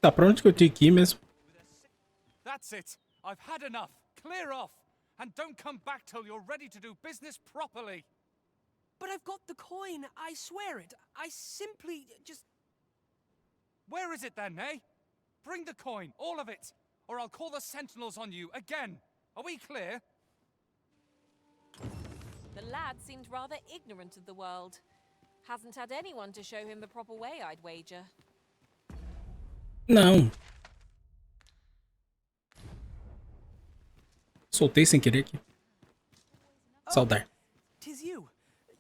Tá, pra onde que eu tinha que ir mesmo? That's it. I've had enough. Clear off. And don't come back till you're ready to do business properly. But I've got the coin, I swear it. I simply just... Where is it then, eh? Bring the coin, all of it, or I'll call the sentinels on you again. Are we clear? The lad seemed rather ignorant of the world. Hasn't had anyone to show him the proper way, I'd wager. Não. Soltei sem querer aqui. Saudar. 'Tis you.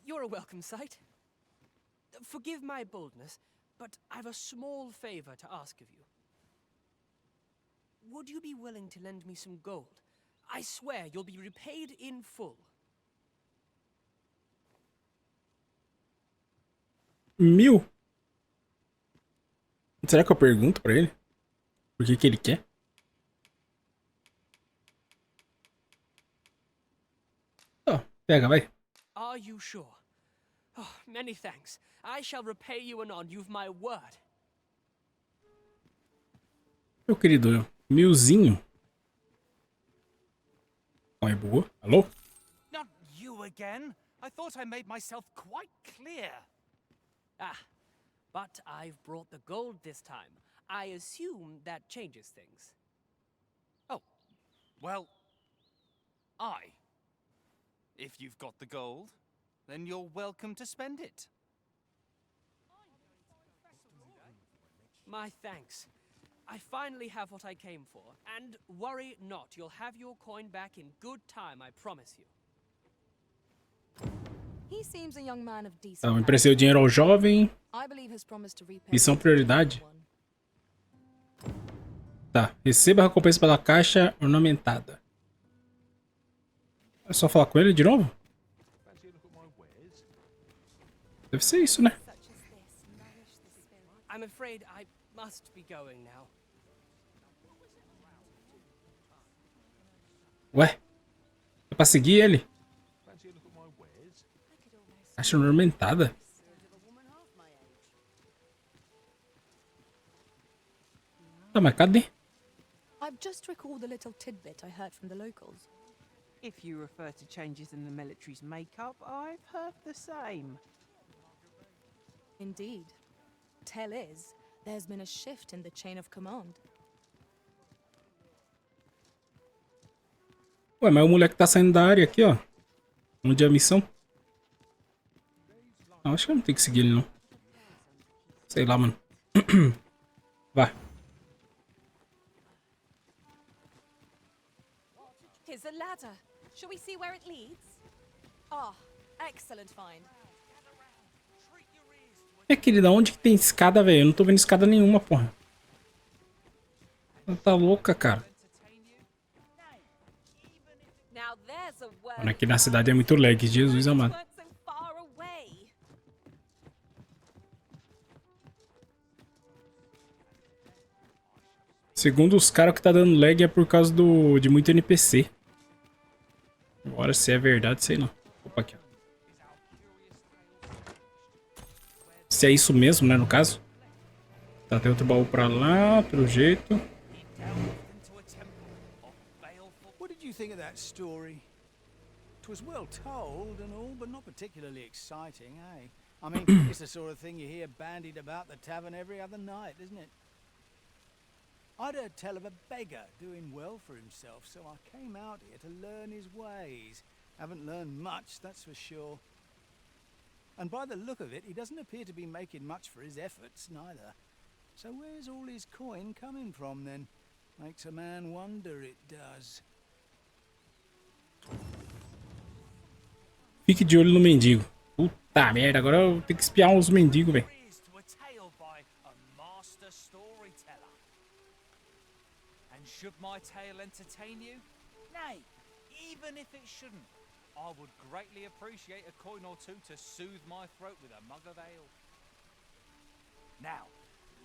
You're a welcome sight. Forgive my boldness, but I've a small favor to ask of you. Would you be willing to lend me some gold? I swear you'll be repaid in full. 1000? Será que eu pergunto pra ele? O que que ele quer? Ó, pega, vai. Are you sure? Oh, many thanks. I shall repay you anon. You've my word. Meu querido, 1000zinho. Não é boa? Alô? Not you again. I thought I made myself quite clear. Ah, but I've brought the gold this time. I assume that changes things. Oh, well, if you've got the gold, then you're welcome to spend it. My thanks. I finally have what I came for. And worry not, you'll have your coin back in good time, I promise you. He seems a young man of decent. Então, emprestei o dinheiro ao jovem. I believe his promise to repay. Missão prioridade. Tá. Receba a recompensa pela caixa ornamentada. É só falar com ele de novo? Deve ser isso, né? I'm afraid I must be going now. Ué? É pra seguir ele? Caixa ornamentada? Tá, mas cadê? I've just recalled a little tidbit I heard from the locals. If you refer to changes in the military's makeup, I've heard the same. Indeed. Tell is, there's been a shift in the chain of command. Ué, mas o moleque tá saindo da área aqui, ó. Onde é a missão? Não, acho que eu não tenho que seguir ele, não. Sei lá, mano. Vai. Here's a ladder. Shall we see where it leads? Ah, excellent find. É, querida, onde que tem escada, velho? Eu não tô vendo escada nenhuma, porra. Ela tá louca, cara. Now there's a word. Mano, aqui na cidade é muito lag, Jesus amado. Weren't so far away. Segundo os caras, o que tá dando lag é por causa de muito NPC. Agora, se é verdade, sei não. Opa, aqui, ó. Se é isso mesmo, né, no caso. Tá, tem outro baú pra lá, pelo jeito. What did you think of that story? 'Twas well told and all, but not particularly exciting, eh? I mean, it's the sort of thing you hear bandied about the tavern every other night, isn't it? I'd heard tell of a beggar doing well for himself, so I came out here to learn his ways. Haven't learned much, that's for sure. And by the look of it, he doesn't appear to be making much for his efforts, neither. So where's all his coin coming from, then? Makes a man wonder, it does. Fique de olho no mendigo. Puta merda, agora eu tenho que espiar uns mendigos, velho. To a tale by a master storyteller. And should my tale entertain you? Nay, even if it shouldn't, I would greatly appreciate a coin or two to soothe my throat with a mug of ale. Now,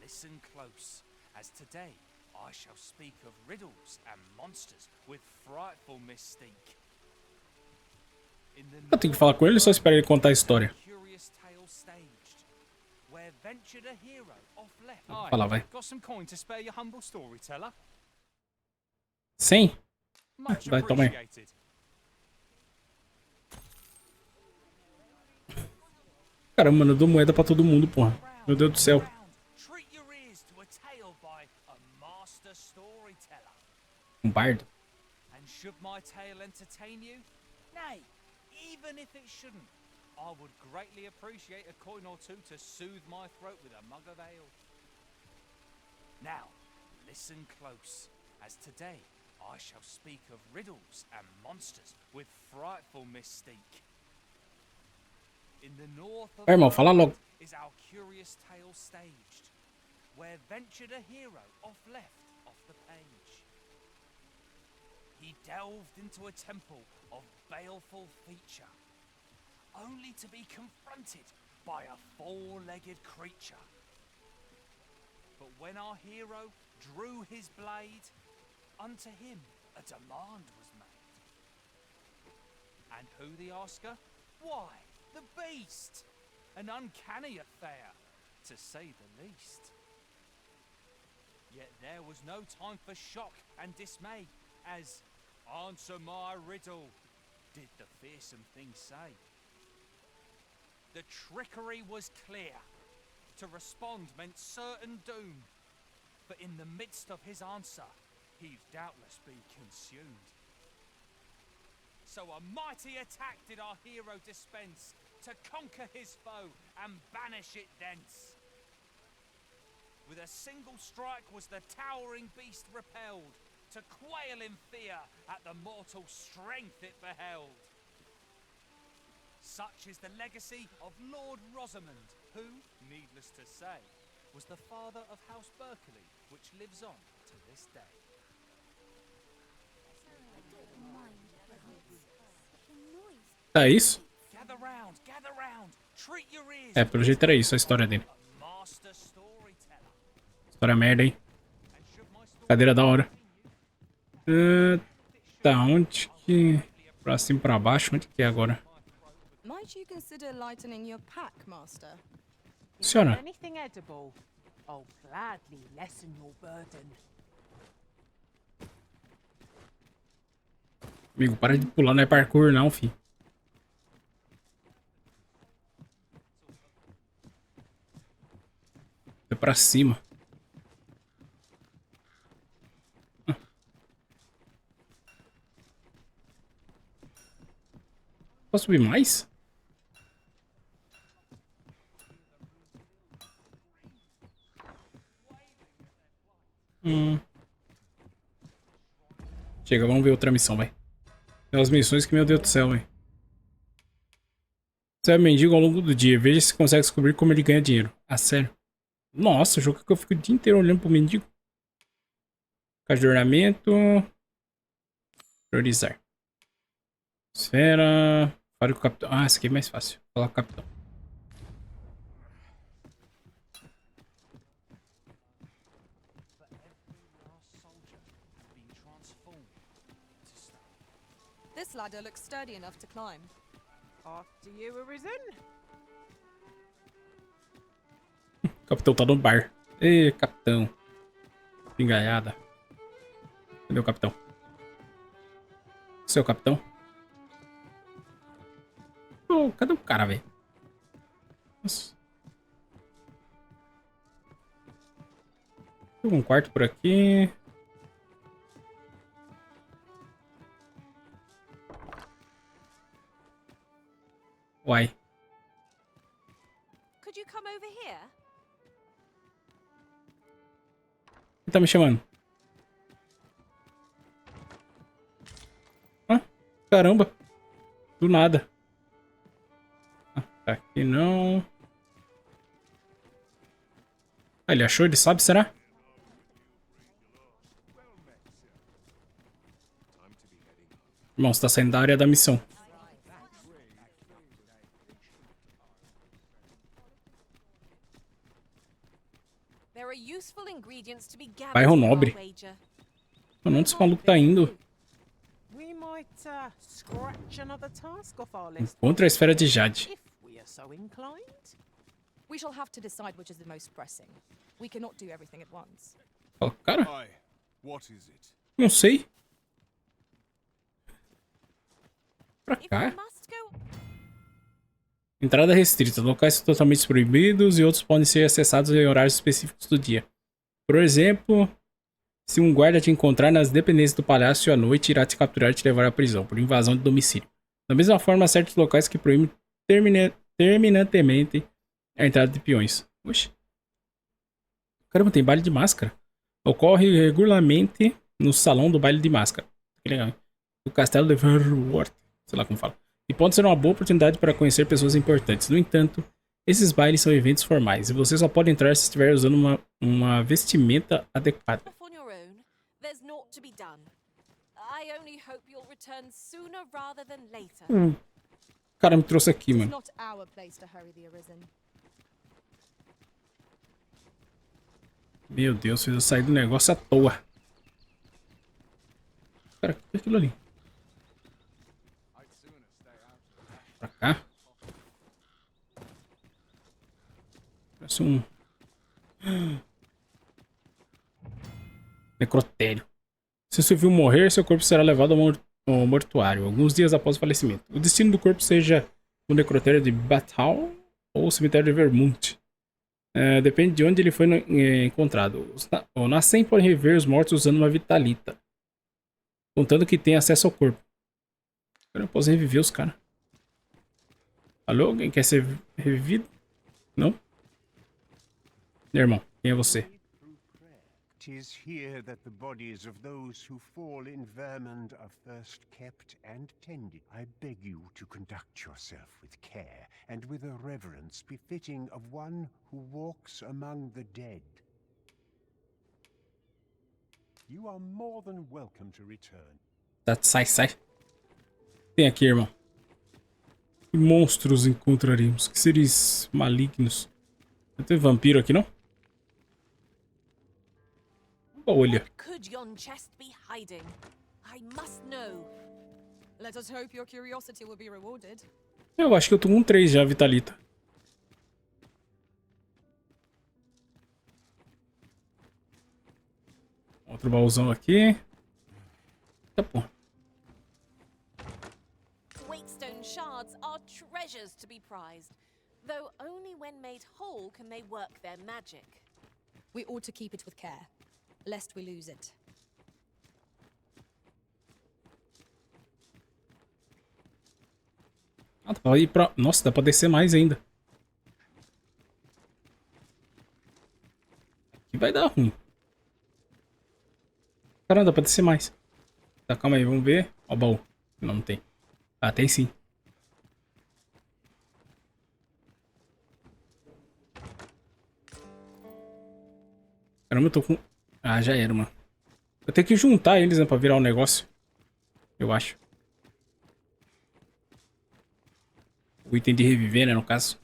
listen close, as today I shall speak of riddles and monsters with frightful mystique. Eu tenho que falar com ele ou só esperar ele contar a história? Curious tale staged, where ventured a hero off left. Fala, vai. Got some coin to spare your humble storyteller? Sim. Much Vai, toma aí. appreciated. Caramba, mano, eu dou moeda pra todo mundo, porra. Meu Deus do céu. Treat your ears to a tale by a master storyteller. Um bardo. And should my tale entertain you? Nay, even if it shouldn't, I would greatly appreciate a coin or two to soothe my throat with a mug of ale. Now, listen close, as today I shall speak of riddles and monsters with frightful mystique. In the north of Vai, irmão, fala logo. is our curious tale staged, where ventured a hero off left off the page. He delved into a temple of baleful feature, only to be confronted by a four-legged creature. But when our hero drew his blade, unto him a demand was made. And who the asker? Why, the beast! An uncanny affair, to say the least. Yet there was no time for shock and dismay, as answer my riddle, did the fearsome thing say. The trickery was clear. To respond meant certain doom. But in the midst of his answer, he'd doubtless be consumed. So a mighty attack did our hero dispense, to conquer his foe and banish it thence. With a single strike was the towering beast repelled, to quail in fear at the mortal strength it beheld. Such is the legacy of Lord Rosamond, who, needless to say, was the father of House Berkeley, which lives on to this day. Tá, é isso? Gather round, treat your ears. É, pelo jeito era isso a história dele. Master storyteller. História merda, hein? And should my story Cadeira da hora. Tá, onde que... Pra cima, pra baixo, onde que é agora? Might you consider lightening your pack, Master? Funciona. Anything edible? I'll gladly lessen your burden. Amigo, para de pular, não é parkour não, fi. É pra cima. Posso subir mais? Chega, vamos ver outra missão, vai. Tem umas missões que, meu Deus do céu, velho. Você é mendigo ao longo do dia. Veja se consegue descobrir como ele ganha dinheiro. Ah, sério? Nossa, o jogo que eu fico o dia inteiro olhando pro mendigo. Caixa de ornamento. Priorizar. Esfera. Fale com o capitão. Ah, esse aqui é mais fácil. Falar com o capitão. This ladder looks sturdy enough to climb. After you, Arisen? O capitão tá no bar. Ê, capitão. Pingaiada. Cadê o capitão? Seu capitão? Oh, cadê o cara, velho? Nossa. Tem um quarto por aqui. Uai. Could you come over here? Quem tá me chamando? Ah, caramba. Do nada. Ah, tá aqui não. Ah, ele achou? Ele sabe, será? Irmão, você tá saindo da área da missão. There are useful ingredients to be gathered Bairro from our Nobre. wager. Onde esse maluco tá indo? We might scratch another task off our list. Encontra a esfera de Jade. If we are so inclined. We shall have to decide which is the most pressing. We cannot do everything at once. Fala, cara, Aye. What is it? não sei. Pra If cá. we must go, Entrada restrita. Locais são totalmente proibidos e outros podem ser acessados em horários específicos do dia. Por exemplo, se um guarda te encontrar nas dependências do palácio à noite, irá te capturar e te levar à prisão por invasão de domicílio. Da mesma forma, há certos locais que proíbem terminantemente a entrada de peões. Oxi. Caramba, tem baile de máscara. Ocorre regularmente no salão do baile de máscara. Que legal, hein? Do castelo de Verwort. Sei lá como fala. E pode ser uma boa oportunidade para conhecer pessoas importantes. No entanto, esses bailes são eventos formais e você só pode entrar se estiver usando uma vestimenta adequada. off on your own, there's naught to be done. I only hope you'll return sooner rather than later. O cara me trouxe aqui, It's mano. not our place to hurry the Arisen. Meu Deus, fez eu sair do negócio à toa. Cara, o que é aquilo ali? Pra cá? Parece um... necrotério. Se seu filho morrer, seu corpo será levado ao mortuário, alguns dias após o falecimento. O destino do corpo seja o necrotério de Bathal ou o cemitério de Vermont. Depende de onde ele foi encontrado. O Nascem pode reviver os mortos usando uma vitalita, contando que tem acesso ao corpo. Eu não posso reviver os caras. Alô? Alguém quer ser revivido? Não? Meu irmão, quem é você? 'Tis here that the bodies of those who fall in Vermund are first kept and tended. I beg you to conduct yourself with care and with a reverence befitting of one who walks among the dead. You are more than welcome to return. Tá, sai, sai. Tem aqui, irmão. Que monstros encontraremos? Que seres malignos. Não tem vampiro aqui, não? Olha. What could yon chest be hiding? I must know. Let us hope your curiosity will be rewarded. Eu acho que eu tô com 3 já, Vitalita. Outro baúzão aqui. Tá bom. Waitstone shards are treasures to be prized, though only when made whole can they work their magic. We ought to keep it with care, lest we lose it. Ah, dá pra ir pra... Nossa, dá pra descer mais ainda. Aqui vai dar ruim. Caramba, dá pra descer mais. Tá, calma aí, vamos ver. Ó o baú. Não, não tem. Ah, tem sim. Caramba, eu tô com... Ah, já era, mano. Eu tenho que juntar eles, né, pra virar um negócio. Eu acho. O item de reviver, né, no caso.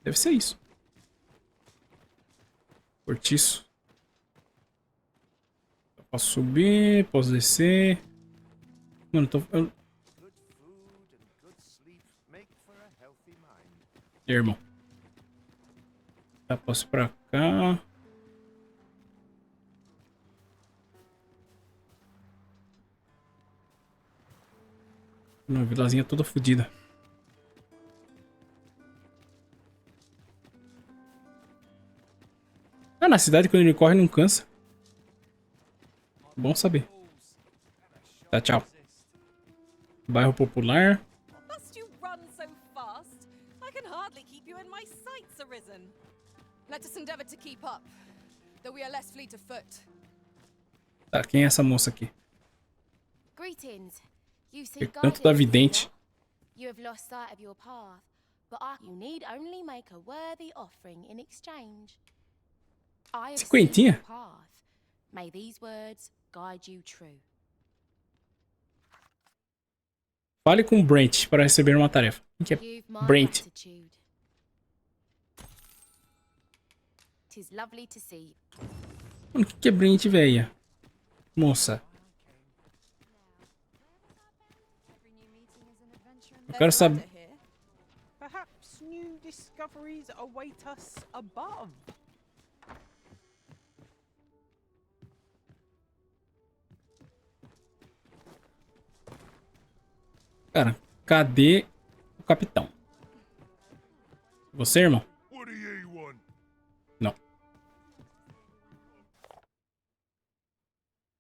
Deve ser isso. Cortiço. Eu posso subir, posso descer. Mano, E aí, irmão. Tá, posso ir pra cá. Uma vilazinha toda fodida. Ah, na cidade quando ele corre não cansa. Bom saber. Tá, tchau. Bairro popular. Must you run so fast? I can hardly keep you in my sights, Arisen. Let us endeavor to keep up, though we are less fleet of foot. Tá, quem é essa moça aqui? Greetings. You Que seek canto da guidance, vidente. you have lost sight of your path, but you need only make a worthy offering in exchange. I have seen Cinquentinha? your path. May these words guide you true. Fale com Brent para receber uma tarefa. Quem que é You've my Brent? gratitude. 'Tis lovely to see you. Mano, o que é Brent, velha? Moça. Eu quero saber. Perhaps new discoveries await us above? Cara, cadê o capitão? Você, irmão? What do you want? Não.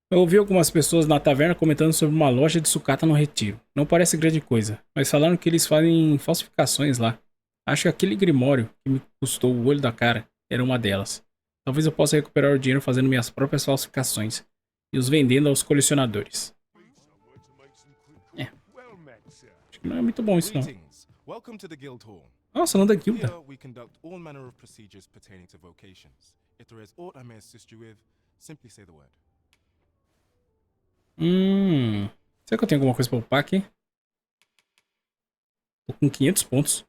Eu ouvi algumas pessoas na taverna comentando sobre uma loja de sucata no Retiro. Não parece grande coisa, mas falaram que eles fazem falsificações lá. Acho que aquele grimório que me custou o olho da cara era uma delas. Talvez eu possa recuperar o dinheiro fazendo minhas próprias falsificações e os vendendo aos colecionadores. É. Acho que não é muito bom isso não. Greetings. Welcome to the guild hall. Nossa, não da guilda. Here we conduct all manner of procedures pertaining to vocations. If there is aught I may assist you with, simply say the word. Será que eu tenho alguma coisa pra upar aqui? Tô com 500 pontos.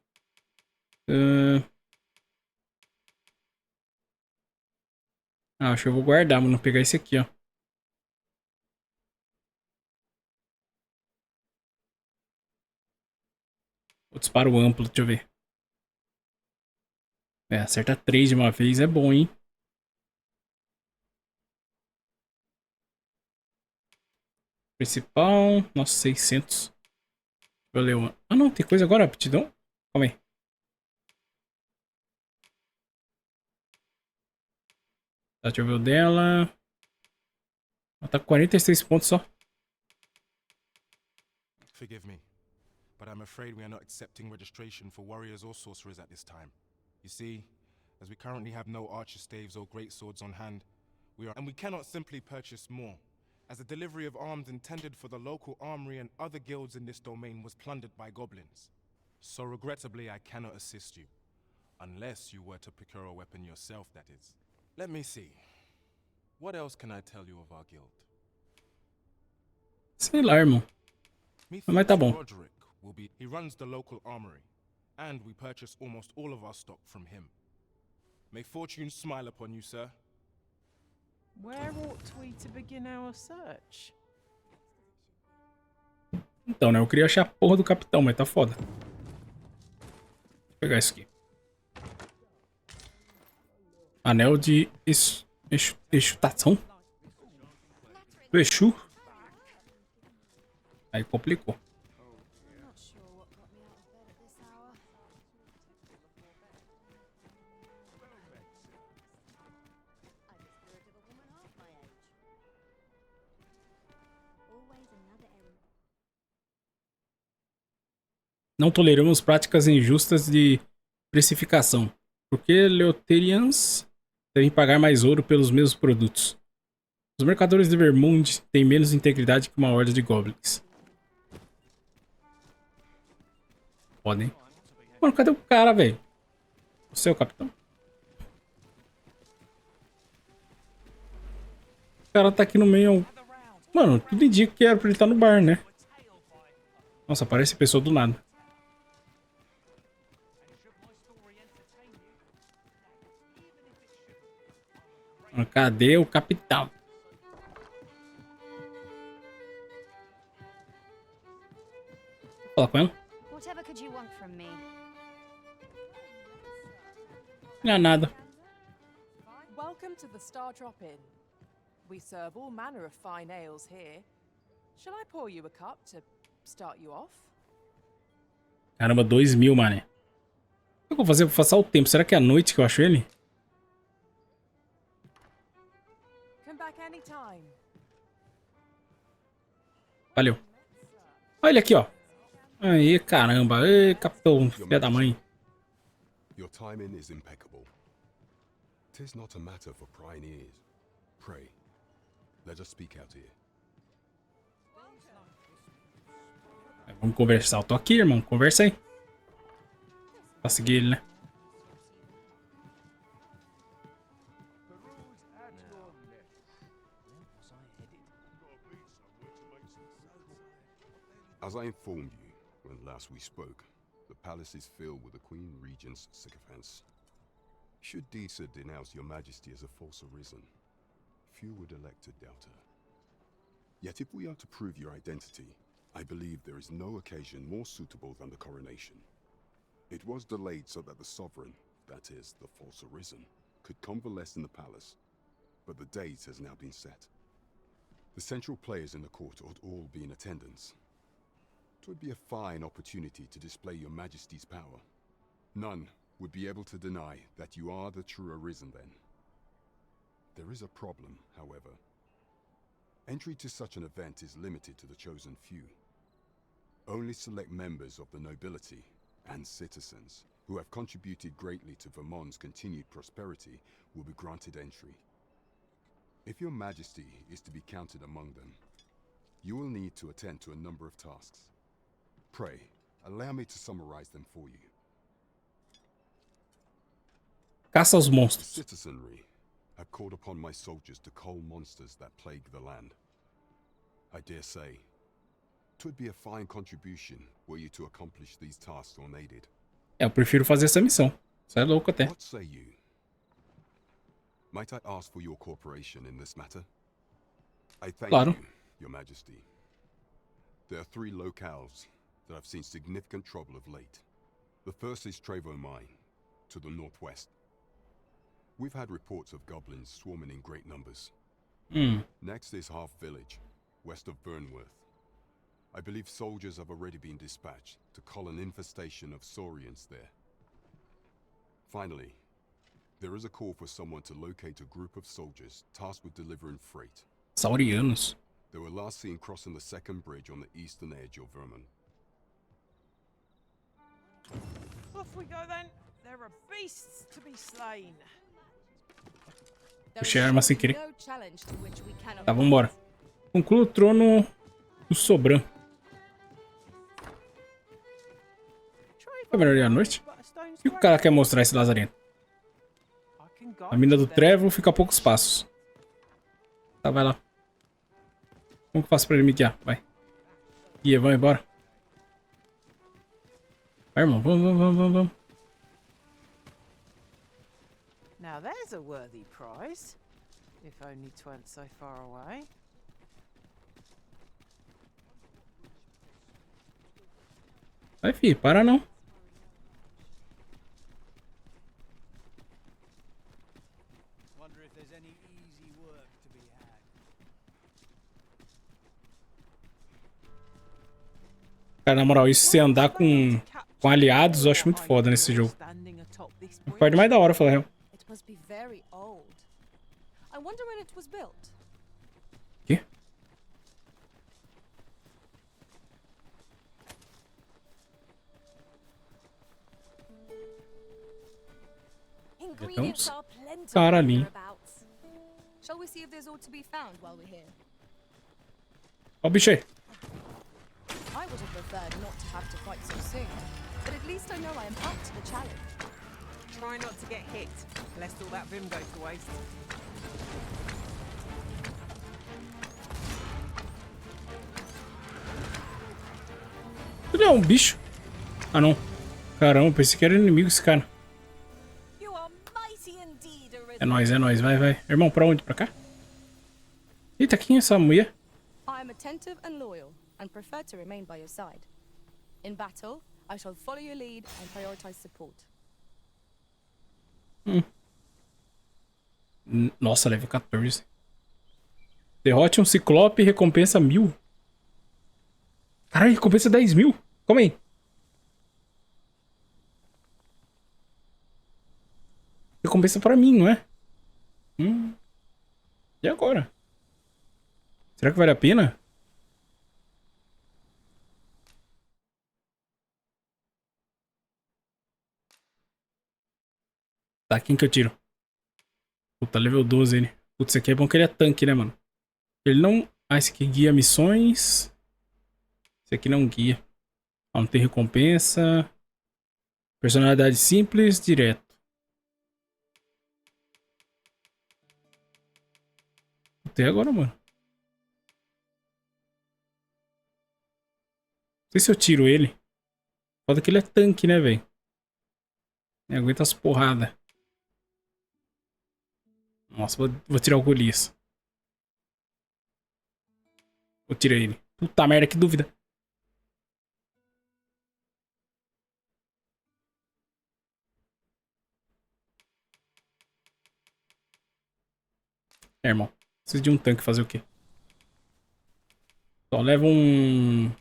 Acho que eu vou guardar, mano. Pegar esse aqui, ó. O disparo amplo, deixa eu ver. Acerta 3 de uma vez é bom, hein? Principal. Nossa, 600. Valeu. Ah, não. Tem coisa agora, aptidão? Calma aí. Tá, deixa eu ver o dela. Ela tá com 46 pontos só. Forgive me, but I'm afraid we are not accepting registration for warriors or sorcerers at this time. You see, as we currently have no archer staves or great swords on hand, we cannot simply purchase more, as the delivery of arms intended for the local armory and other guilds in this domain was plundered by goblins. So regrettably, I cannot assist you, unless you were to procure a weapon yourself, that is. Let me see. What else can I tell you of our guild? Sei lá, irmão. Mas tá bom. Roderick he runs the local armory, and we purchase almost all of our stock from him. May fortune smile upon you, sir. Where ought we to begin our search? Então, né? Eu queria achar a porra do capitão, mas tá foda. Vou pegar isso aqui. Anel de exutação? Do Exu? Aí complicou. Não toleramos práticas injustas de precificação, porque Leoterians devem pagar mais ouro pelos mesmos produtos. Os mercadores de Vermund têm menos integridade que uma horda de goblins. Podem. Mano, cadê o cara, velho? Você é o capitão? O cara tá aqui no meio. Mano, tudo indica que era pra ele estar no bar, né? Nossa, aparece pessoa do nada. Mano, cadê o capitão? Vou falar com ela. Não é nada. Welcome to the Star Drop Inn. We serve all manner of fine ales here. Shall I pour you a cup to start you off? Caramba, 2000, mané. O que eu vou fazer pra passar o tempo? Será que é à noite que eu acho ele? Come back anytime. Valeu. Olha ele aqui, ó. Aí, caramba. Ei, capitão, filha da mãe. Your timing is impeccable. 'Tis not a matter for prying ears. Pray, let us speak out here. Vamos conversar. Eu tô aqui, irmão. Conversa aí. Pra seguir ele, né? As I informed you when last we spoke, the palace is filled with the Queen Regent's sycophants. Should DEIXA denounce your majesty as a false arisen, few would elect to doubt her. Yet if we are to prove your identity, I believe there is no occasion more suitable than the coronation. It was delayed so that the Sovereign, that is, the False Arisen, could convalesce in the palace, but the date has now been set. The central players in the court ought all be in attendance. It would be a fine opportunity to display your Majesty's power. None would be able to deny that you are the true Arisen then. There is a problem, however. Entry to such an event is limited to the chosen few. Only select members of the nobility and citizens who have contributed greatly to Vermont's continued prosperity will be granted entry. If your Majesty is to be counted among them, you will need to attend to a number of tasks. Pray, allow me to summarize them for you. Caça aos monstros. Citizenry have called upon my soldiers to cull monsters that plague the land. I dare say, 'twould be a fine contribution were you to accomplish these tasks unaided. Eu prefiro fazer essa missão. Isso é louco até. What say you? Might I ask for your cooperation in this matter? I thank Claro. you, Your Majesty. There are 3 locales that have seen significant trouble of late. The first is Trevo Mine, to the northwest. We've had reports of goblins swarming in great numbers. Next is Half Village, west of Burnworth. I believe soldiers have already been dispatched to cull an infestation of saurians there. Finally, there is a call for someone to locate a group of soldiers tasked with delivering freight. Saurianos. They were last seen crossing the second bridge on the eastern edge of Vermont. Off we go then. There are beasts to be slain. Puxei a arma sem querer. Tá, vambora. Conclua o trono do Sobran. Vai virar ali à noite? O que o cara quer mostrar esse lazarento? A mina do Trevo fica a poucos passos. Tá, vai lá. Como que eu faço pra ele me guiar? Vai. Guia, vamos embora. Vai, irmão. Vamos. Now there's a worthy prize, if only 'tweren't so far away. Vai, filho. Para não. Wonder if there's any easy work to be had. Cara, na moral, isso se andar com aliados, eu acho muito foda nesse jogo. A parte mais da hora, falar real. It must be very old. I wonder when it was built. Quê? Ingredients are plentiful cara ali. hereabouts. Shall we see if there's aught to be found while we're here? Ó o bicho aí. I would have preferred not to have to fight so soon, but at least I know I am up to the challenge. Try not to get hit, lest all that vim go to waste. Ele é um bicho. Ah, não. Caramba, pensei que era inimigo esse cara. You are mighty indeed, Arisen. É nóis, vai. Irmão, pra onde? Pra cá? Eita, quem é essa mulher? I am attentive and loyal, and prefer to remain by your side. In battle, I shall follow your lead and prioritize support. Nossa, level 14. Derrote um ciclope e recompensa 1000. Caralho, recompensa 10.000. Calma aí. Recompensa pra mim, não é? E agora? Será que vale a pena? Tá, quem que eu tiro? Puta, level 12 ele. Putz, esse aqui é bom que ele é tanque, né, mano? Ele não... Ah, esse aqui guia missões. Esse aqui não guia. Ó, não tem recompensa. Personalidade simples, direto. Até agora, mano. Não sei se eu tiro ele. Foda que ele é tanque, né, velho? Aguenta as porradas. Nossa, vou tirar o Golias. Vou tirar ele. Puta merda, que dúvida. É, irmão. Preciso de um tanque fazer o quê? Só leva um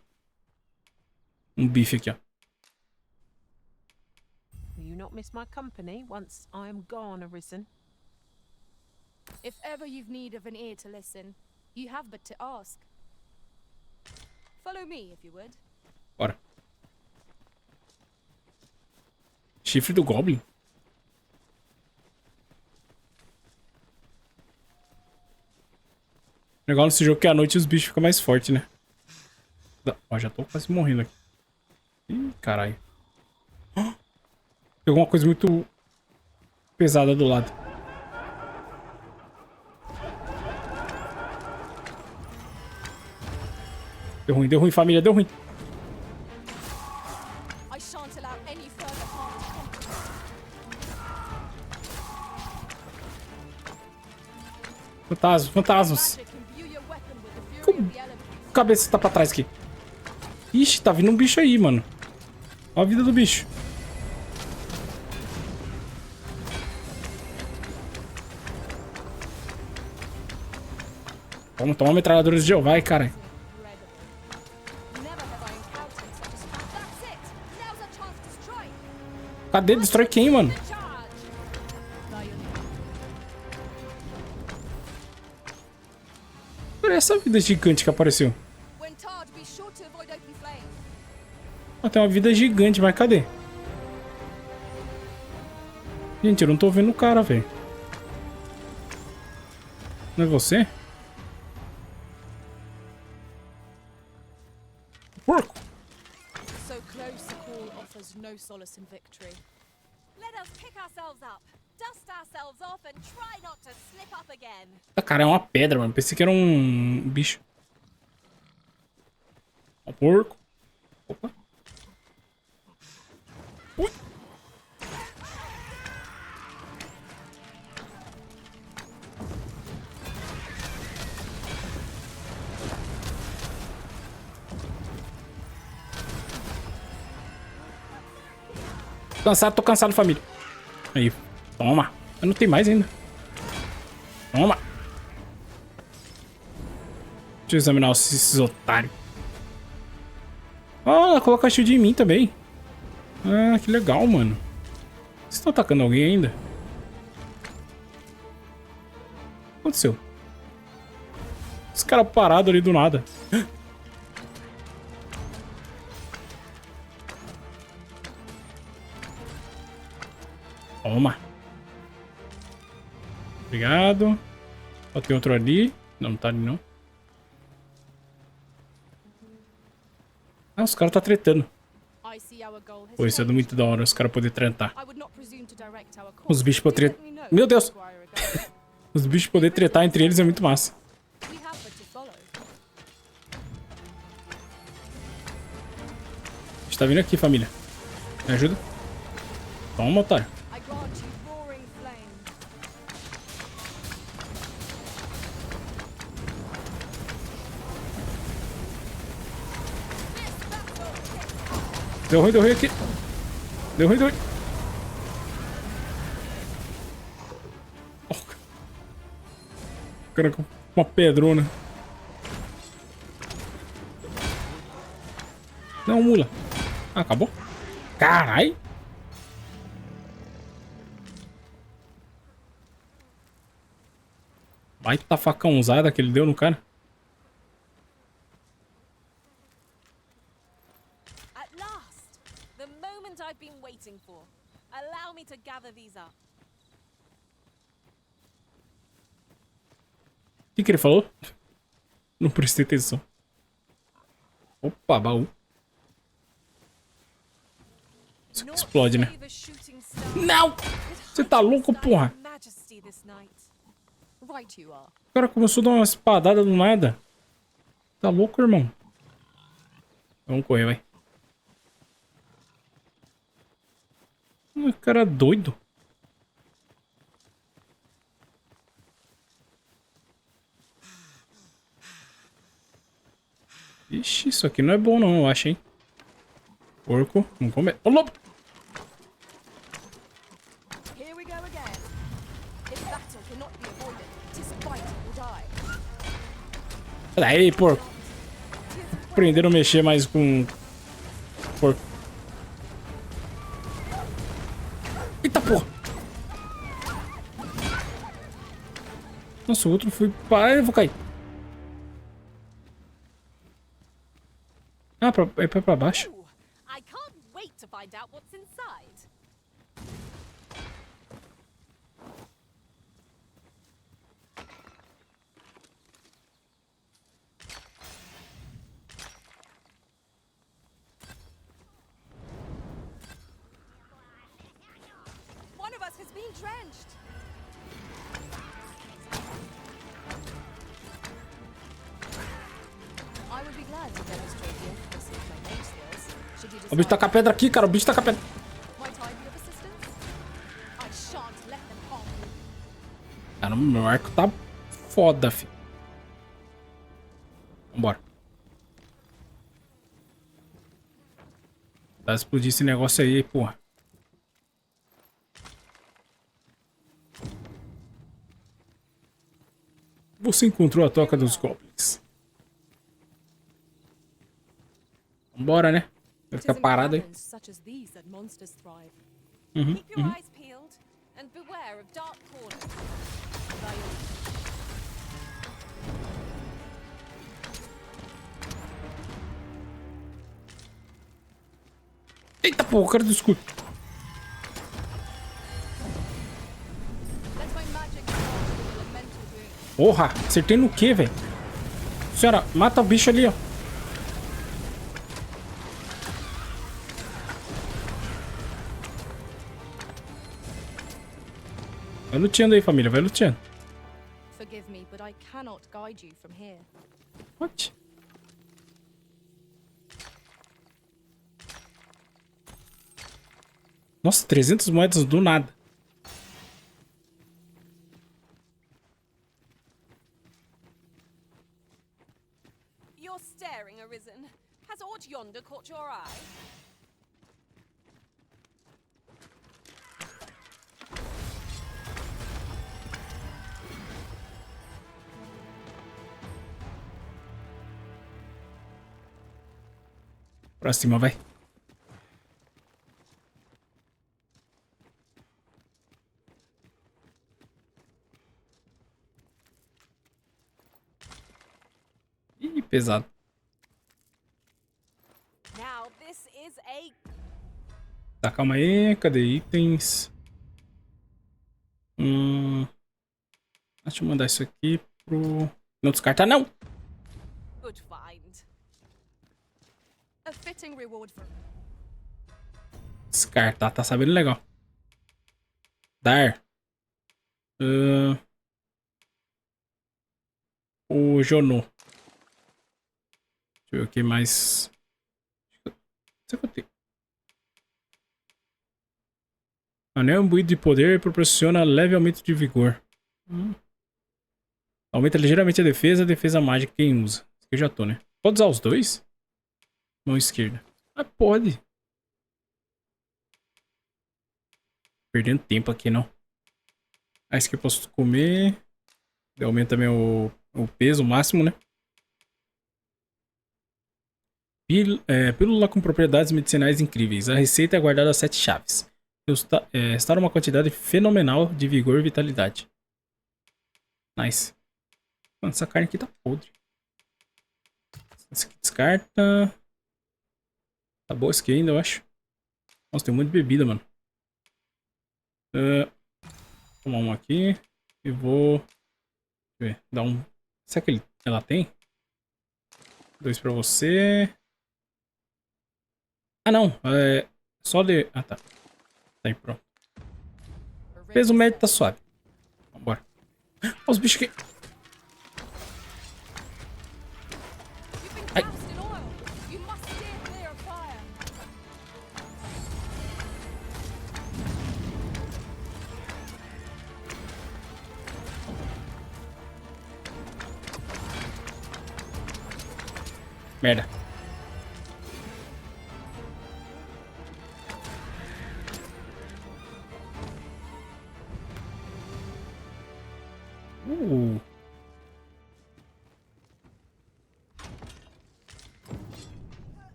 bife aqui, ó. Will you not miss my company once I am gone, Arisen? If ever you've need of an ear to listen, you have but to ask. Follow me, if you would. Bora. Chifre do Goblin? O legal nesse jogo é que à noite os bichos ficam mais fortes, né? Ó, já tô quase morrendo aqui. Ih, caralho. Tem alguma coisa muito pesada do lado. Deu ruim, família, deu ruim. I shan't allow any further harm to come to you. Fantasmas. Como a cabeça tá pra trás aqui? Ixi, tá vindo um bicho aí, mano. Olha a vida do bicho. Vamos tomar metralhadora de Jeová, cara. Cadê? Destrói quem, mano? Olha essa vida gigante que apareceu. Ah, tem uma vida gigante, mas cadê? Gente, eu não tô vendo o cara, velho. Não é você? Porco! So close the call offers no solace in victory. Let us pick ourselves up, dust ourselves off, and try not to slip up again. Ah, cara, é uma pedra, mano. Pensei que era um bicho. Um porco. Opa. Ui. Tô cansado, família. Aí, toma. Eu não tenho mais ainda. Toma. Deixa eu examinar esses otários. Ah, ela coloca shield em mim também. Ah, que legal, mano. Vocês estão atacando alguém ainda? O que aconteceu? Os caras parados ali do nada. Toma. Obrigado. Ó, tem outro ali. Não tá ali, não. Ah, os caras tá tretando. Pô, isso é muito da hora, os caras poderem tretar. Os bichos poderem tretar. Meu Deus! Os bichos poderem tretar entre eles é muito massa. A gente tá vindo aqui, família. Me ajuda? Toma, otário. Deu ruim aqui. Deu ruim. Oh. O cara com uma pedrona. Não, mula. Ah, acabou? Carai! Baita facão usada que ele deu no cara. Allow me to gather these up. O que ele falou? Não prestei atenção. Opa, baú. Isso aqui explode, né? Não! Você tá louco, porra? O cara começou a dar uma espadada do nada. Tá louco, irmão? Vamos correr, vai. O cara doido. Ixi, isso aqui não é bom não, eu acho, hein? Porco, não come. Ô, lobo! Aí, porco. Aprenderam a mexer mais com... Porco. Eita, porra. Nossa, o outro foi... Eu vou cair. Ah, é pra baixo. Ooh, I can't wait to find out what's inside. One of us has been drenched. I would be glad to demonstrate the intricacy of my main skills. Should you O bicho tá com a pedra aqui, cara. O bicho tá com a pedra. Might I be of assistance? I shan't let them harm you. Cara, meu arco tá foda, filho. Vambora. Vai explodir esse negócio aí, porra. Você encontrou a toca dos goblins. Vambora, né? Vai ficar parado aí. Such as these that monsters thrive. Keep your eyes peeled and beware of dark corners. Eita, porra, o cara do escudo. Let my magic charge the elemental boon. Porra, acertei no quê, velho? Senhora, mata o bicho ali, ó. Vai luteando aí, família. Vai luteando. Forgive me, but I cannot guide you from here. What? Nossa, 300 moedas do nada. You're staring, Arisen. Has aught yonder caught your eye? Pra cima, vai. Ih, pesado. Now this is a Tá, calma aí. Cadê itens? Deixa eu mandar isso aqui pro... Não descartar, não! good find. A fitting reward for. Descartar, tá sabendo legal. Dar. O Jonô. Deixa eu ver o que mais. Será que eu tenho? Anel imbuído de poder proporciona leve aumento de vigor. Aumenta ligeiramente a defesa mágica quem usa. Eu já tô, né? Pode usar os dois? Mão esquerda. Ah, pode. Perdendo tempo aqui, não. Ah, esse aqui eu posso comer. Aumenta também o peso máximo, né? Pílula com propriedades medicinais incríveis. A receita é guardada a 7 chaves. Restaura uma quantidade fenomenal de vigor e vitalidade. Nice. Mano, essa carne aqui tá podre. Essa aqui descarta. Tá boa essa aqui ainda, eu acho. Nossa, tem um monte de bebida, mano. Vou tomar um aqui. E vou... Deixa eu ver. Dar um... Será que ela tem? 2 pra você. Ah, não. É só de... Ah, tá. Tá aí, pronto. Peso médio tá suave. Vambora. Olha os bichos aqui. Ai. Merda.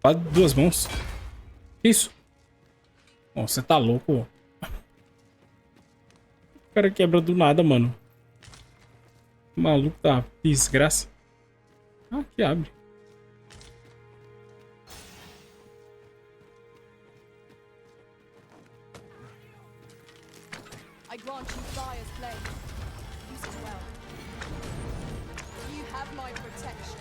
Quase 2 mãos. Que isso? Oh, você tá louco? O cara quebra do nada, mano. O maluco tá desgraça. Ah, que abre. I grant you fire's flame. Use it well. You have my protection.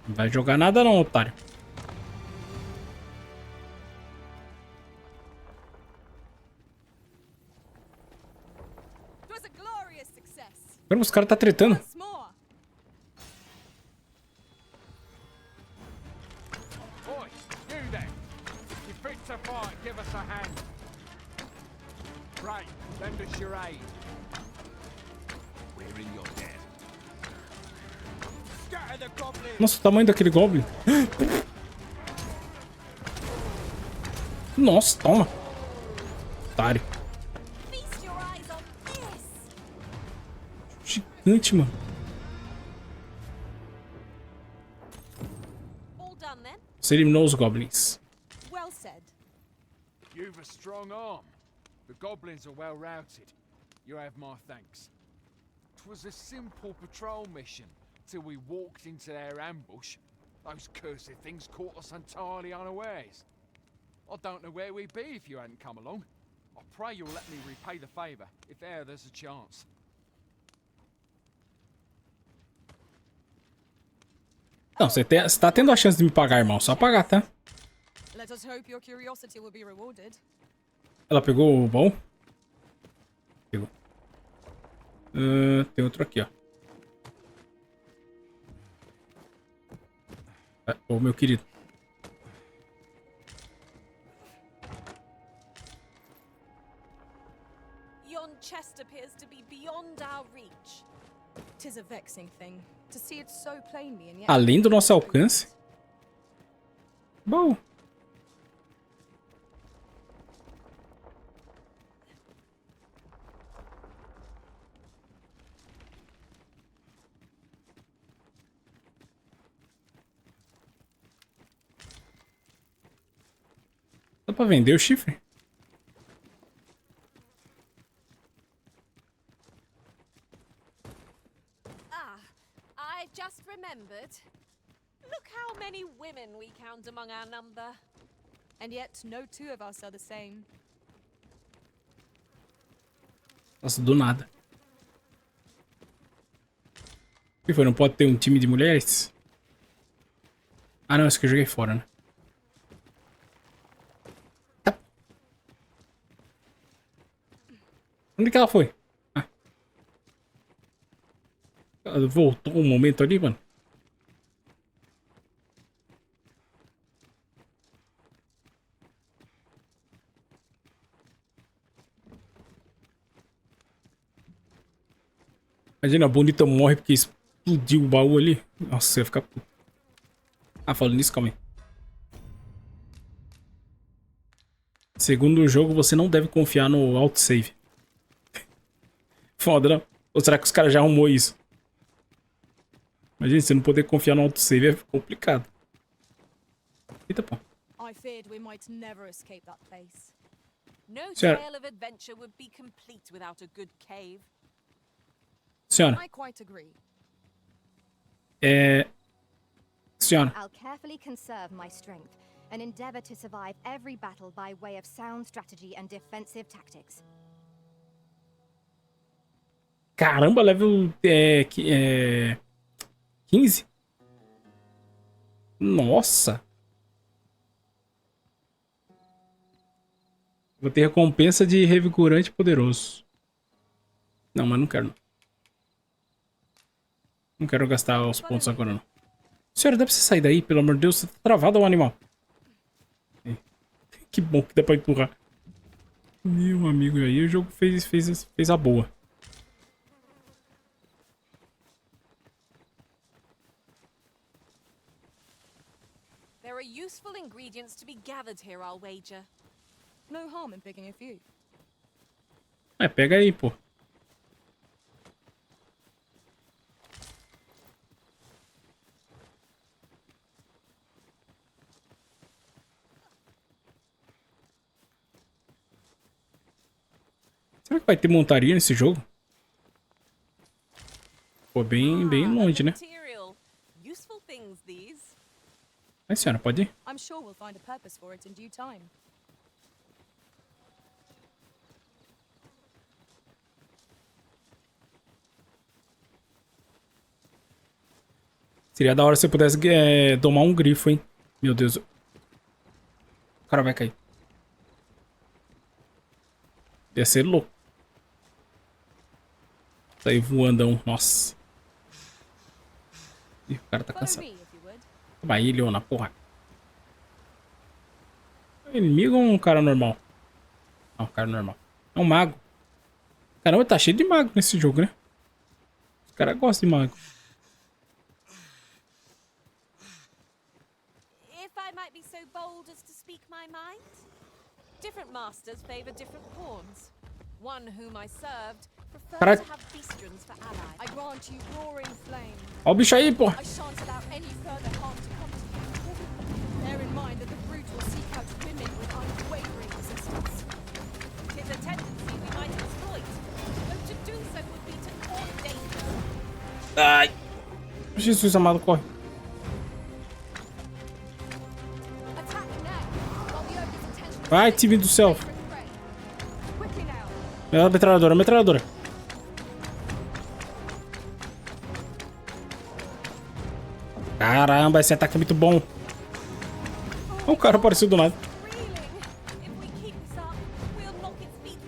Não vai jogar nada não, otário. It was a glorious success. Agora os caras tá tretando. Once more. Oi, you there. You fit to fight, give us a hand. Right, lend us your aid. We're in your debt. Scatter the goblins. Nossa, o tamanho daquele Goblin. Nossa, toma. Otário. Feast your eyes on this. Gigante, mano. All done then? Você eliminou os Goblins. Well said. You've a strong arm. The goblins are well routed. You have my thanks. 'Twas a simple patrol mission till we walked into their ambush. Those cursed things caught us entirely unawares. I don't know where we'd be if you hadn't come along. I pray you'll let me repay the favour if e'er there's a chance. Não, você tá tendo a chance de me pagar, irmão. Só pagar, tá? Let us hope your curiosity will be rewarded. Ela pegou o bom? Pegou. Tem outro aqui, ó. Ô, meu querido. Yon chest appears to be beyond our reach. 'Tis a vexing thing to see it so plainly and yet. Além do nosso alcance. Bom. Dá pra vender o chifre? Ah, I just remembered. Look how many women we count among our number. And yet no two of us are the same. Nossa, do nada. O que foi? Não pode ter um time de mulheres? Ah, não, esse que eu joguei fora, né? Tá. Onde que ela foi? Ah. Ela voltou um momento ali, mano. Imagina, a bonita morre porque explodiu o baú ali. Nossa, eu ia ficar puto. Ah, falando nisso, calma aí. Segundo o jogo, você não deve confiar no autosave. Foda, não? Ou será que os caras já arrumou isso? Imagina, você não poder confiar no autosave é complicado. Eita, pô. I feared we might never escape that place. No Senhora. tale of adventure would be complete without a good cave. Senhora. I quite agree. Senhora. I'll carefully conserve my strength and endeavor to survive every battle by way of sound strategy and defensive tactics. Caramba, level 15? Nossa. Vou ter recompensa de revigorante poderoso. Não, mas não quero não. Não quero gastar os pontos agora não. Senhora, dá pra você sair daí? Pelo amor de Deus, você tá travado ao animal. Que bom que dá pra empurrar. Meu amigo, aí o jogo fez a boa. There are useful ingredients to be gathered here, I'll wager. No harm in picking a few. É, pega aí, pô. Será que vai ter montaria nesse jogo? Pô, bem longe, né? Material. Useful things, these. Aí, senhora, pode ir? I'm sure we'll find a purpose for it in due time. Seria da hora se eu pudesse domar um grifo, hein? Meu Deus. O cara vai cair. Ia ser louco. Sair voandão. Nossa. Ih, o cara tá cansado. Toma aí, Leona, porra. É um inimigo ou um cara normal? Não, um cara normal. É um mago. Caramba, tá cheio de mago nesse jogo, né? Os caras gostam de mago. If I might be so bold as to speak my mind, different masters favor different pawns. One whom I served preferred to have beastrons for allies. I grant you roaring flame. Ó o bicho aí, porra. I shan't allow any further harm to come to you. Bear in mind that the brute will seek out women with unwavering resistance. 'Tis a tendency we might exploit, though to do so would be to court danger. Ai. Jesus amado, corre. Vai, time do céu. Metralhadora, metralhadora. Caramba, esse ataque é muito bom. O cara apareceu do nada.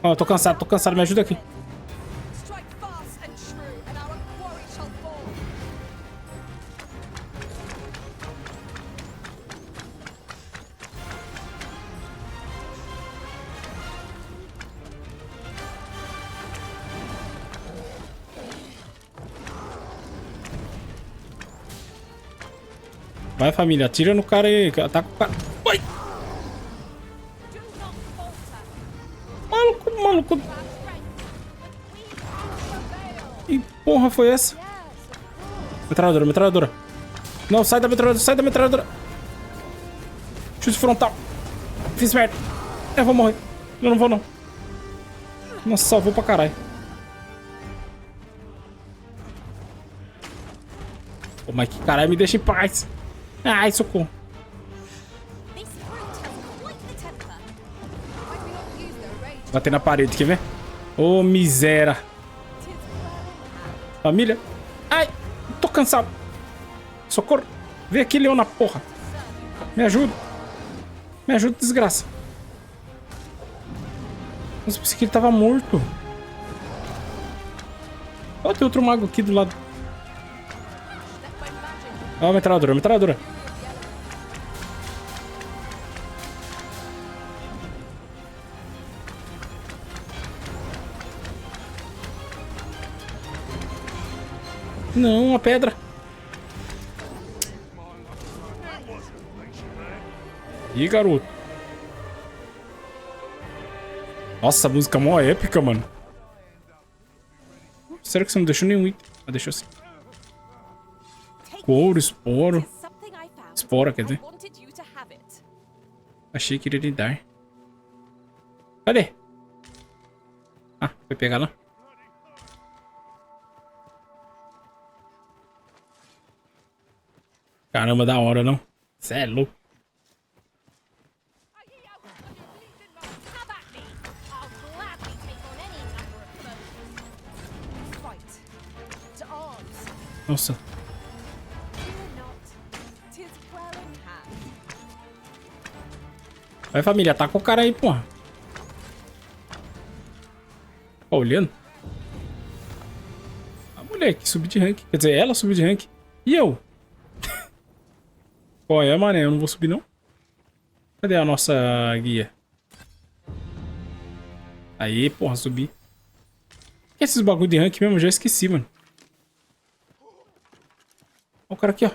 Ó, eu tô cansado, me ajuda aqui. Vai, família, atira no cara aí, ataca o cara. Vai! Maluco. Que porra foi essa? Metralhadora. Não, sai da metralhadora. Chute frontal. Fiz merda. Eu vou morrer. Eu não vou, não. Nossa, salvou pra caralho. Pô, mas que caralho, me deixa em paz. Ai, socorro. Bater na parede, quer ver? Ô, miséria. Família. Ai, tô cansado. Socorro. Vem aqui, Leona, porra. Me ajuda. Me ajuda, desgraça. Nossa, pensei que ele tava morto. Ó, tem outro mago aqui do lado. Ó, metralhadora. Não, a pedra. Ih, garoto. Nossa, a música é mó épica, mano. Será que você não deixou nenhum item? Ah, deixou sim. Couro, esporo. Espora, quer dizer. Achei que iria lhe dar. Cadê? Ah, foi pegar lá? Caramba, da hora, não? Cê é louco. Nossa. Vai, família, ataca o cara aí, porra. Tá olhando? A mulher que subiu de rank. Quer dizer, ela subiu de rank. E eu? Qual é, mané? Eu não vou subir, não? Cadê a nossa guia? Aí, porra, subi. O que é esses bagulho de rank mesmo? Eu já esqueci, mano. Olha o cara aqui, ó.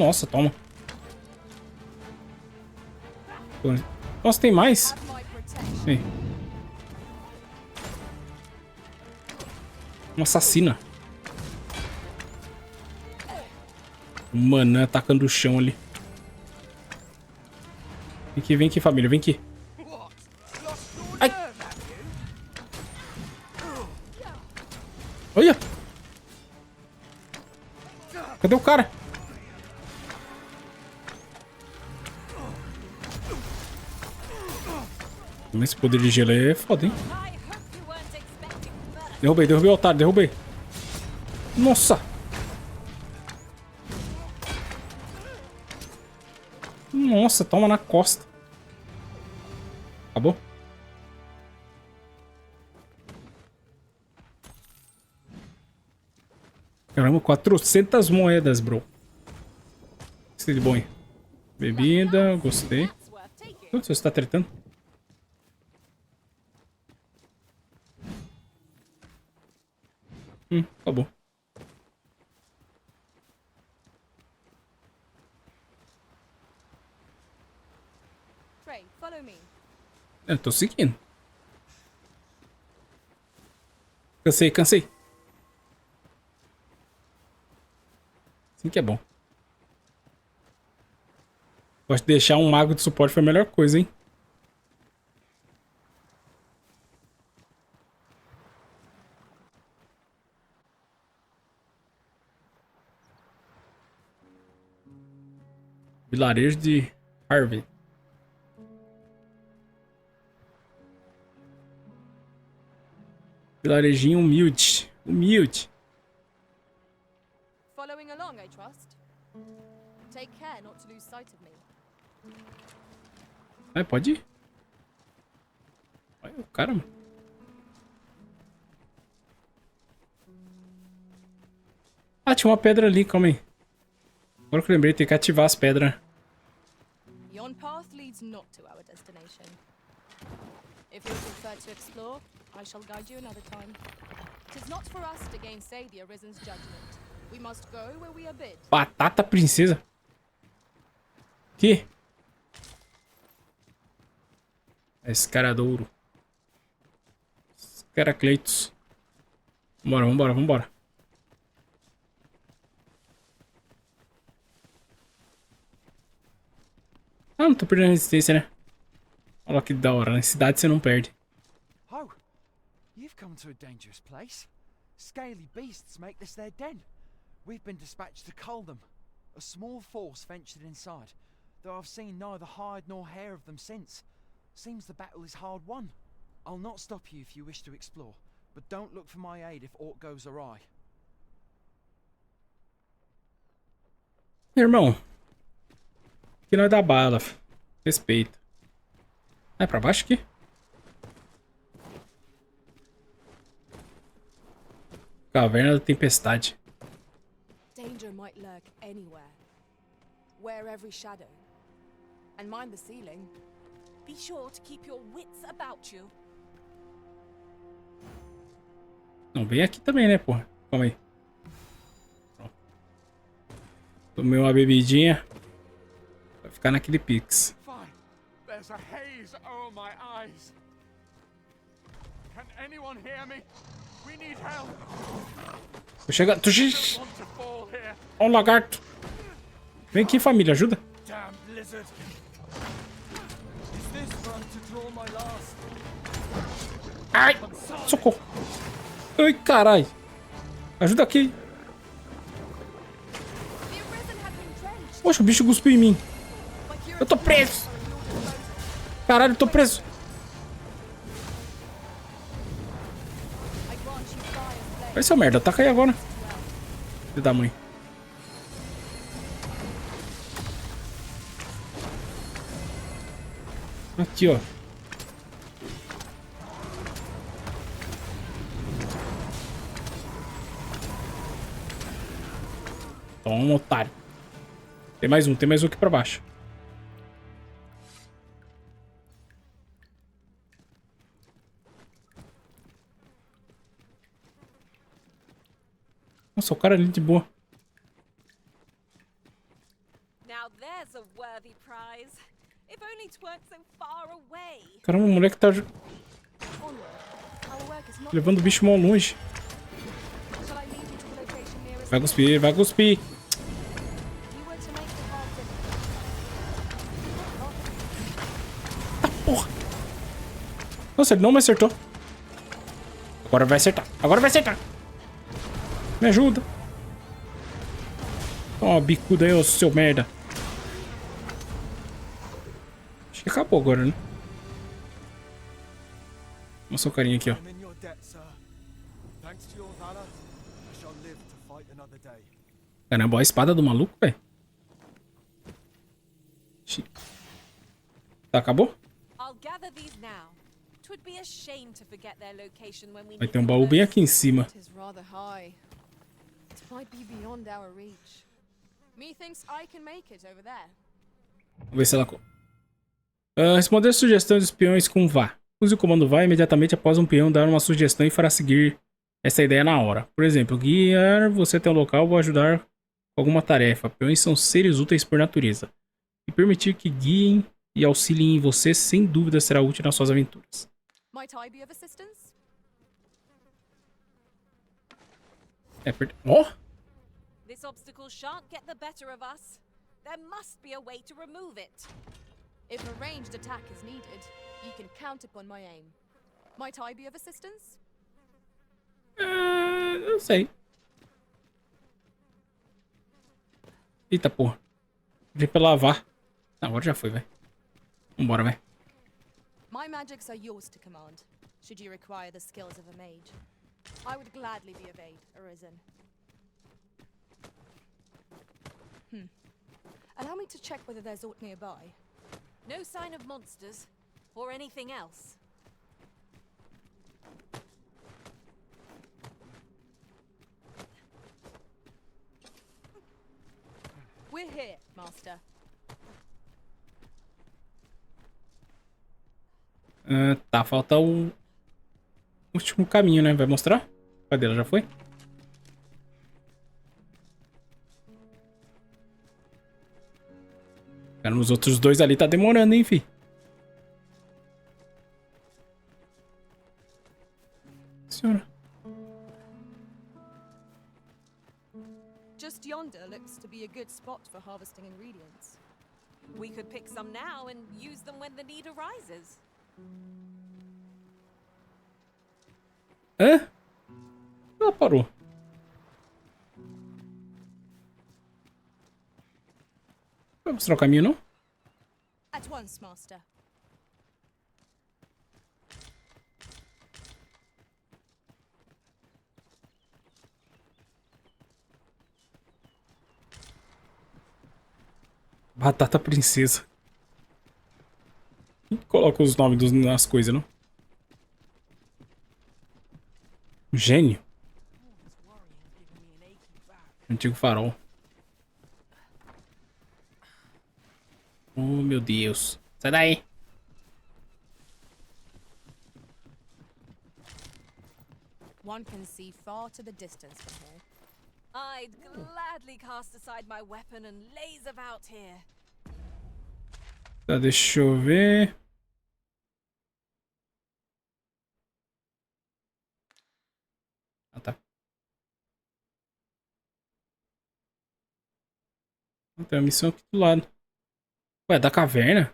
Nossa, toma. Nossa, tem mais? Ei. Uma assassina. Mano, atacando o chão ali. Vem aqui, família, vem aqui. Ai! Olha! Cadê o cara? Esse poder de gelo aí é foda, hein? Derrubei o otário, derrubei. Nossa! Nossa, toma na costa. Acabou? Caramba, 400 moedas, bro. Gostei de bom, hein? Bebida, gostei. Você está tretando? Acabou. Trey, follow me. Eu tô seguindo. Cansei. Assim que é bom. Gosto de deixar um mago de suporte foi a melhor coisa, hein? Vilarejo de Harvey. Vilarejinho humilde. Humilde. Following along, I trust. Take care not to lose sight of me. Pode ir. Olha o cara, mano. Ah, tinha uma pedra ali, calma aí. Agora que eu lembrei, tem que ativar as pedras. Yon path leads not to our destination. If you prefer to explore, I shall guide you another time. 'Tis not for us to gainsay the Arisen's judgment. We must go where we are bid. Batata princesa. Que? Escaradouro. Escaracleitos. Vambora. Ah, não tô perdendo resistência, né? Olha que da hora. Na cidade você não perde. Oh, you've come to a dangerous place. Scaly beasts make this their den. We've been dispatched to cull them. A small force ventured inside, though I've seen neither hide nor hair of them since. Seems the battle is hard won. I'll not stop you if you wish to explore, but don't look for my aid if aught goes awry. Irmão. Aqui nós dá bala. Respeita. É pra baixo aqui? Caverna da Tempestade. Danger might lurk anywhere. Wear every shadow. And mind the ceiling. Be sure to keep your wits about you. Não, vem aqui também, né, porra? Calma aí. Pronto. Tomei uma bebidinha. Vai ficar naquele pix. Fine. There's a haze over my eyes. Can anyone hear me? We need help. Tô chegando. Ó, um lagarto. Vem aqui, família, ajuda. Damn blizzard. Is this run to draw my last? Ai, socorro. Ai, carai. Ajuda aqui. Poxa, o bicho cuspiu em mim. Eu tô preso. Caralho, eu tô preso. Vai, seu merda, ataca aí agora. Filho da mãe. Aqui, ó. Toma, otário. Tem mais um aqui pra baixo. Nossa, o cara ali de boa. Caramba, o moleque tá levando o bicho mal longe. Vai cuspir, vai cuspir. Porra. Nossa, ele não me acertou. Agora vai acertar. Agora vai acertar. Me ajuda. Ó, bicuda aí, ô seu merda. Acho que acabou agora, né? Nossa, o carinha aqui, ó. Caramba, a espada do maluco, velho. Tá, acabou? Vai ter um baú bem aqui em cima. Vamos ver se ela... responder sugestões dos peões com vá. Use o comando vá imediatamente após um peão dar uma sugestão e fará seguir essa ideia na hora. Por exemplo, guiar você até um local ou ajudar com alguma tarefa. Peões são seres úteis por natureza. E permitir que guiem e auxiliem você, sem dúvida, será útil nas suas aventuras. Ó! This obstacle shan't get the better of us. There must be a way to remove it. If a ranged attack is needed, you can count upon my aim. Might I be of assistance? Não sei. Eita porra. Vem pra lavar. Agora já foi, vai. Vambora, vai. My magics are yours to command, should you require the skills of a mage. I would gladly be of aid, Arisen. Allow me to check whether there's aught nearby. No sign of monsters or anything else. We're here, Master. Tá, falta o último caminho, né? Vai mostrar? Cadê ela? Já foi? Cara, os outros dois ali tá demorando, hein, fi? Senhora. Just yonder looks to be a good spot for harvesting ingredients. We could pick some now and use them when the need arises. Hã? Ela parou. Vai mostrar o caminho, não? At once, Master. Batata princesa. Quem coloca os nomes nas coisas, não? Gênio. Antigo farol. Oh, meu Deus. Sai daí. One can see far to the distance from here. I'd gladly cast aside my weapon and laze about here. Tá, deixa eu ver. Ah, tá. Tem uma missão aqui do lado. Ué, da caverna?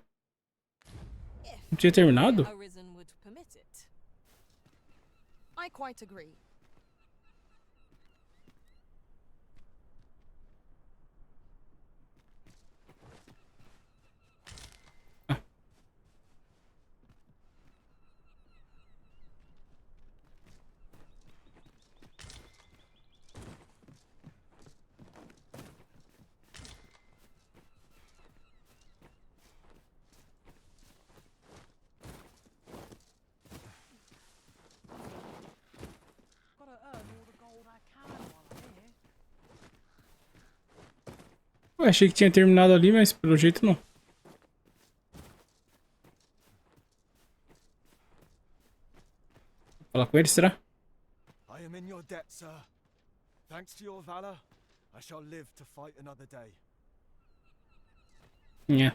Não tinha terminado? I quite agree. Ué, achei que tinha terminado ali, mas pelo jeito não. Vou falar com ele, será? I am in your debt, sir. Thanks to your valor, I shall live to fight another day. É.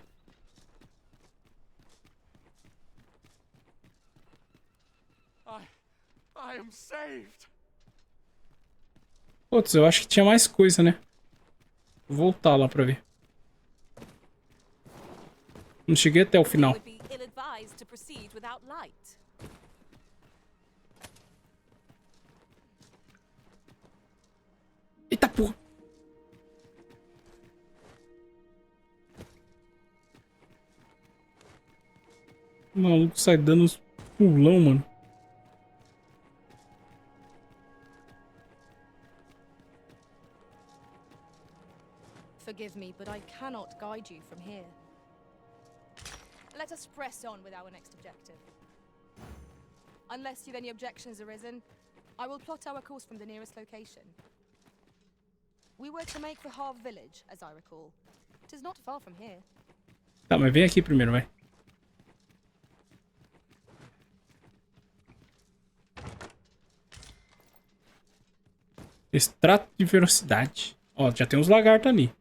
I am saved. Putz, eu acho que tinha mais coisa, né? Vou voltar lá pra ver. Não cheguei até o final. Would be ill-advised to proceed without light. Eita porra! O maluco sai dando uns pulão, mano. Forgive me, but I cannot guide you from here. Let us press on with our next objective. Unless you've any objections arisen, I will plot our course from the nearest location. We were to make for Harv village, as I recall. It is not far from here. Tá, mas vem aqui primeiro, vai. Extrato de velocidade. Ó, já tem uns lagartos ali.